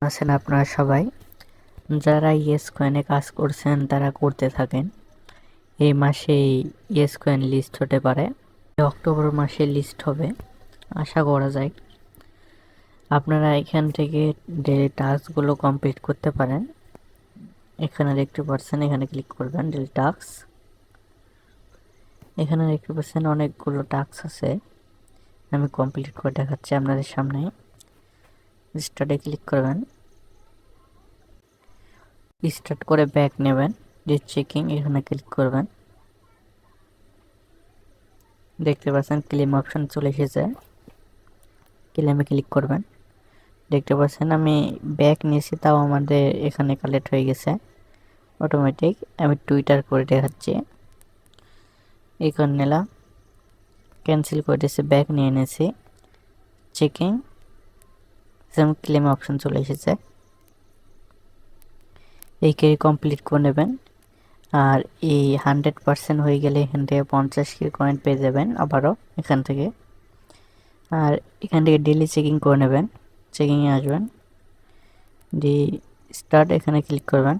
আছেন আপনারা সবাই? যারা ইয়েস কয়েনে কাজ করছেন তারা করতে থাকেন। এই মাসেই ইয়েস কয়েন লিস্ট হতে পারে। অক্টোবর মাসে লিস্ট হবে আশা করা যায়। আপনারা এখান থেকে ডেইলি টাস্কগুলো কমপ্লিট করতে পারেন। এখানে দেখতে পাচ্ছেন, এখানে ক্লিক করবেন ডেইলি টাস্ক। এখানে দেখতে পাচ্ছেন অনেকগুলো টাস্ক আছে, আমি কমপ্লিট করে দেখাচ্ছি আপনাদের সামনে। স্টার্টে ক্লিক করবেন, স্টার্ট করে ব্যাক নেবেন, চেকিং এখানে ক্লিক করবেন। দেখতে পাচ্ছেন ক্লেম অপশন চলে এসেছে, ক্লেমে ক্লিক করবেন। দেখতে পাচ্ছেন আমি ব্যাক নিয়েছি, তাও আমাদের এখানে কালেক্ট হয়ে গেছে অটোমেটিক। আমি টুইটার করে দেখাচ্ছি, এখন নিলাম, ক্যান্সেল করে দিয়েছি, ব্যাক নিয়ে এনেছি, চেকিং, ক্লেম অপশন চলে এসেছে। এই কে কমপ্লিট করে নেবেন। আর এই 100% হয়ে গেলে এখান থেকে 50 কে কয়েন পেয়ে যাবেন আবারও এখান থেকে। আর এখান থেকে ডেইলি চেকিং করে নেবেন, চেকিংয়ে আসবেন, দি স্টার্ট এখানে ক্লিক করবেন।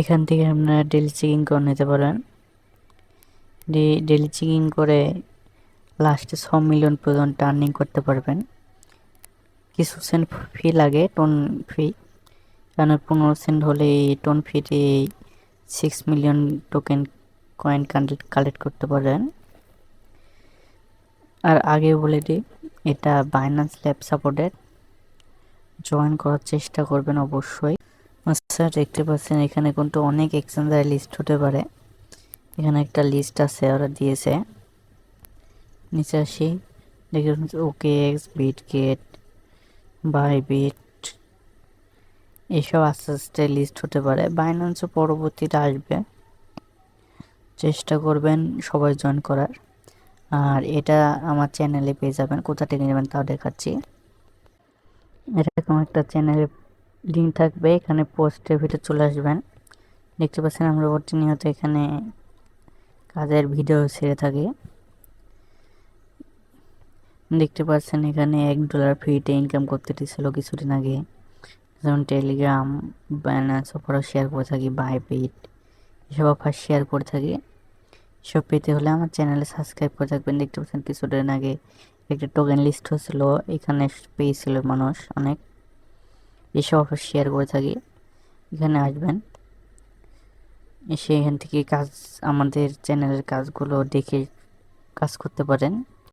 এখান থেকে আপনারা ডেইলি চেকিং করে নিতে পারেন। ডেইলি চেকিং করে লাস্টে 6 মিলিয়ন পর্যন্ত আর্নিং করতে পারবেন। কিছু সেন্ট ফি লাগে, টোন ফি, কারণ 15 সেন্ট হলে এই টোন ফিতে 6 মিলিয়ন টোকেন কয়েন কালেক্ট করতে পারেন। আর আগে বলে দিই, এটা বাইন্যান্স ল্যাব সাপোর্টেড, জয়েন করার চেষ্টা করবেন অবশ্যই। আচ্ছা, দেখতে পাচ্ছেন এখানে কিন্তু অনেক এক্সচেঞ্জার লিস্ট হতে পারে। এখানে একটা লিস্ট আছে, ওরা দিয়েছে। নিচে আসি, দেখুন OKX, বিটগেট, বাইবিট, এসব আস্তে আস্তে লিস্ট হতে পারে। বাইন্যান্সও পরবর্তীতে আসবে, চেষ্টা করবেন সবাই জয়েন করার। আর এটা আমার চ্যানেলে পেয়ে যাবেন, কোথা থেকে নেবেন তাও দেখাচ্ছি। এরকম একটা চ্যানেলের লিঙ্ক থাকবে, এখানে পোস্টের ভিতরে চলে আসবেন। দেখতে পাচ্ছেন আমরা প্রতিনিয়ত এখানে কাজের ভিডিও ছেড়ে থাকি। দেখতে পাচ্ছেন এখানে $1 ফ্রিতে ইনকাম করতে দিয়েছিল কিছুদিন আগে। যেমন টেলিগ্রাম, বাইন্যান্স অফারও শেয়ার করে থাকি, বাইবিট, এসব অফার শেয়ার করে থাকি। সব পেতে হলে আমার চ্যানেলে সাবস্ক্রাইব করে থাকবেন। দেখতে পাচ্ছেন কিছুদিন আগে একটা টোকেন লিস্ট হয়েছিল, এখানে পেয়েছিল মানুষ অনেক। এসব অফার শেয়ার করে থাকি, এখানে আসবেন, এসে এখান থেকে কাজ, আমাদের চ্যানেলের কাজগুলো দেখে কাজ করতে পারেন।